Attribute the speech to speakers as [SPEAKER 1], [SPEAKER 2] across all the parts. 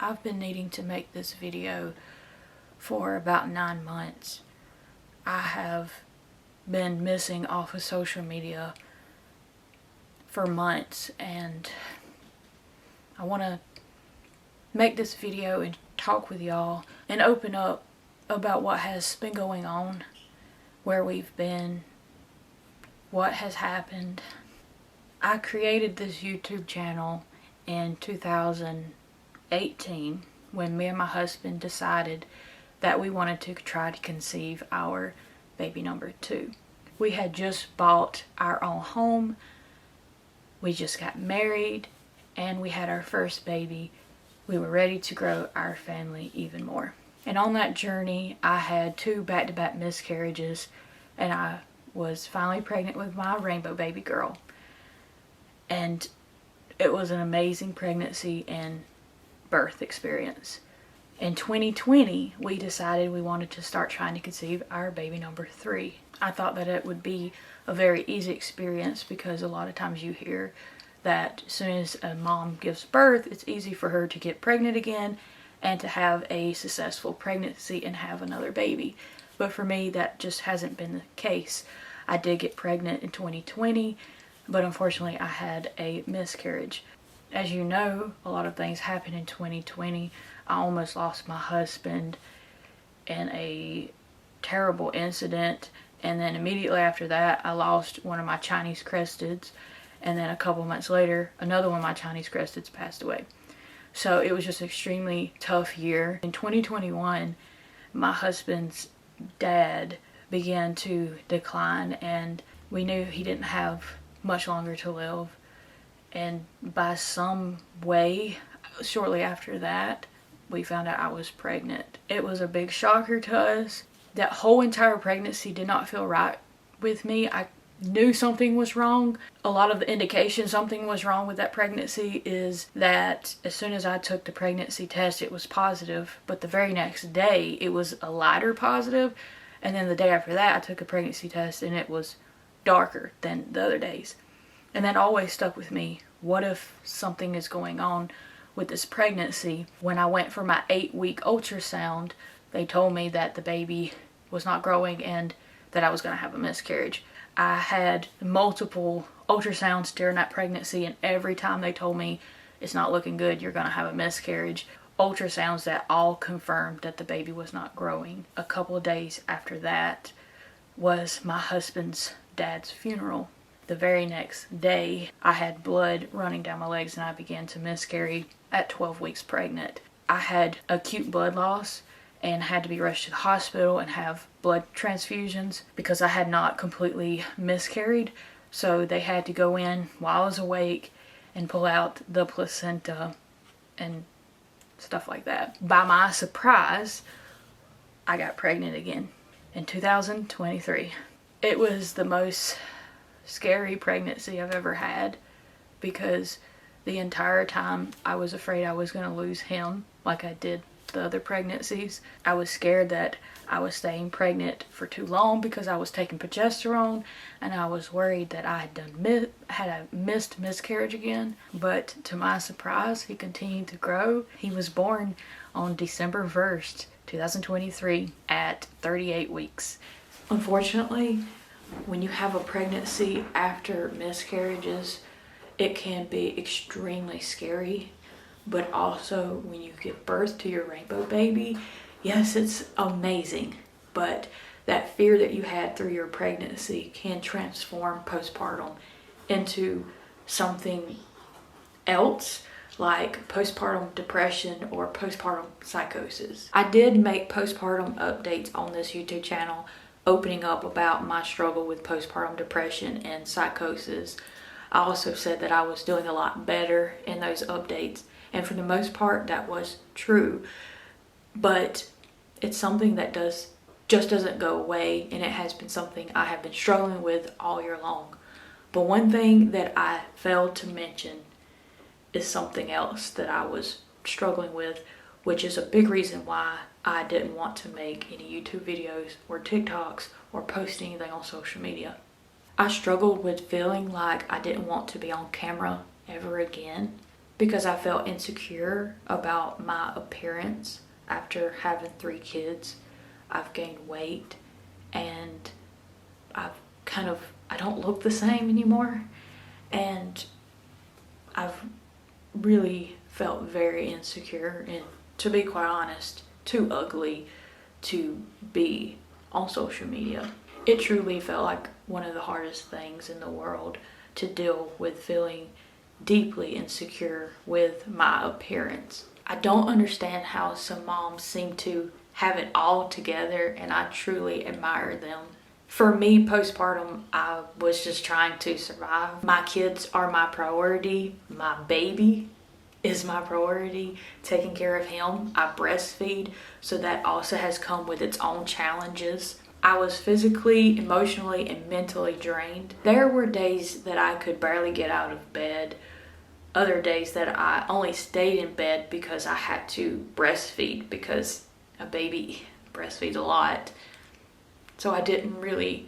[SPEAKER 1] I've been needing to make this video for about 9 months. I have been missing off of social media for months, and I want to make this video and talk with y'all and open up about what has been going on, where we've been, what has happened. I created this YouTube channel in 2018 when me and my husband decided that we wanted to try to conceive our baby number 2. We had just bought our own home, we just got married, and we had our first baby. We were ready to grow our family even more. And on that journey, I had 2 back-to-back miscarriages, and I was finally pregnant with my rainbow baby girl. And it was an amazing pregnancy and birth experience. In 2020, we decided we wanted to start trying to conceive our baby number 3. I thought that it would be a very easy experience because a lot of times you hear that as soon as a mom gives birth, it's easy for her to get pregnant again and to have a successful pregnancy and have another baby. But for me, that just hasn't been the case. I did get pregnant in 2020, but unfortunately I had a miscarriage. As you know, a lot of things happened in 2020. I almost lost my husband in a terrible incident, and then immediately after that I lost one of my Chinese cresteds, and then a couple months later another one of my Chinese cresteds passed away. So it was just an extremely tough year. In 2021, my husband's dad began to decline, and we knew he didn't have much longer to live. And by some way, shortly after that, we found out I was pregnant. It was a big shocker to us. That whole entire pregnancy did not feel right with me. I knew something was wrong. A lot of the indication something was wrong with that pregnancy is that as soon as I took the pregnancy test, it was positive, but the very next day it was a lighter positive, and then the day after that I took a pregnancy test and it was darker than the other days. And that always stuck with me. What if something is going on with this pregnancy? When I went for my 8-week ultrasound, they told me that the baby was not growing and that I was going to have a miscarriage. I had multiple ultrasounds during that pregnancy, and every time they told me it's not looking good, you're going to have a miscarriage. Ultrasounds that all confirmed that the baby was not growing. A couple of days after that was my husband's dad's funeral. The very next day, I had blood running down my legs and I began to miscarry at 12 weeks pregnant. I had acute blood loss and had to be rushed to the hospital and have blood transfusions because I had not completely miscarried. So they had to go in while I was awake and pull out the placenta and stuff like that. By my surprise, I got pregnant again in 2023. It was the most scary pregnancy I've ever had because the entire time I was afraid I was going to lose him like I did the other pregnancies. I was scared that I was staying pregnant for too long because I was taking progesterone, and I was worried that I had a missed miscarriage again. But to my surprise, he continued to grow. He was born on December 1st, 2023 at 38 weeks. Unfortunately, when you have a pregnancy after miscarriages, it can be extremely scary. But also when you give birth to your rainbow baby, yes, it's amazing. But that fear that you had through your pregnancy can transform postpartum into something else, like postpartum depression or postpartum psychosis. I did make postpartum updates on this YouTube channel, opening up about my struggle with postpartum depression and psychosis. I also said that I was doing a lot better in those updates, and for the most part that was true. But it's something that just doesn't go away, and it has been something I have been struggling with all year long. But one thing that I failed to mention is something else that I was struggling with, which is a big reason why I didn't want to make any YouTube videos or TikToks or post anything on social media. I struggled with feeling like I didn't want to be on camera ever again. because I felt insecure about my appearance. After having 3 kids, I've gained weight and I don't look the same anymore, and I've really felt very insecure and, to be quite honest, too ugly to be on social media. It truly felt like one of the hardest things in the world to deal with, feeling deeply insecure with my appearance. I don't understand how some moms seem to have it all together, and I truly admire them. For me, postpartum, I was just trying to survive. My kids are my priority. My baby is my priority. Taking care of him. I breastfeed, so that also has come with its own challenges. I was physically, emotionally, and mentally drained. There were days that I could barely get out of bed. Other days that I only stayed in bed because I had to breastfeed, because a baby breastfeeds a lot. So I didn't really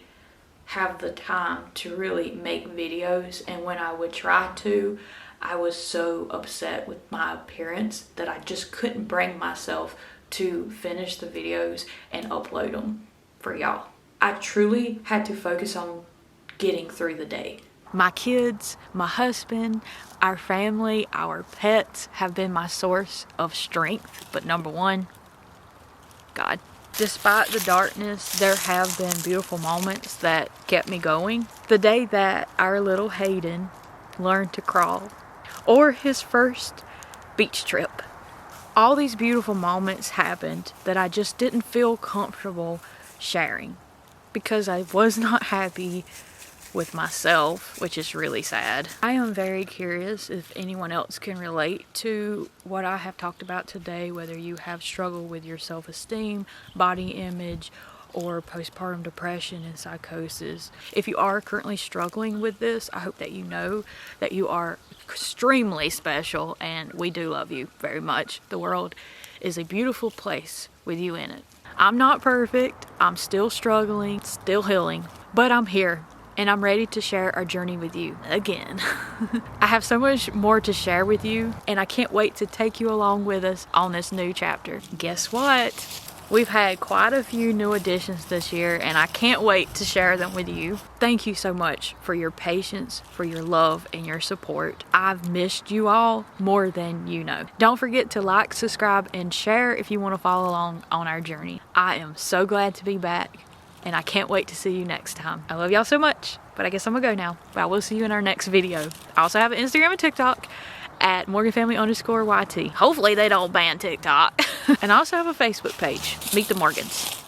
[SPEAKER 1] have the time to really make videos, and when I would try to, I was so upset with my appearance that I just couldn't bring myself to finish the videos and upload them for y'all. I truly had to focus on getting through the day. My kids, my husband, our family, our pets have been my source of strength, but number one, God. Despite the darkness, there have been beautiful moments that kept me going. The day that our little Hayden learned to crawl, or his first beach trip. All these beautiful moments happened that I just didn't feel comfortable sharing because I was not happy with myself, which is really sad. I am very curious if anyone else can relate to what I have talked about today, whether you have struggled with your self-esteem, body image, or postpartum depression and psychosis. If you are currently struggling with this, I hope that you know that you are extremely special, and we do love you very much. The world is a beautiful place with you in it. I'm not perfect. I'm still struggling, still healing, but I'm here. And I'm ready to share our journey with you again. I have so much more to share with you, and I can't wait to take you along with us on this new chapter. Guess what? We've had quite a few new additions this year, and I can't wait to share them with you. Thank you so much for your patience, for your love, and your support. I've missed you all more than you know. Don't forget to like, subscribe, and share if you want to follow along on our journey. I am so glad to be back, and I can't wait to see you next time. I love y'all so much, but I guess I'm gonna go now. But I will see you in our next video. I also have an Instagram and TikTok at morganfamily_YT. Hopefully they don't ban TikTok. And I also have a Facebook page, Meet the Morgans.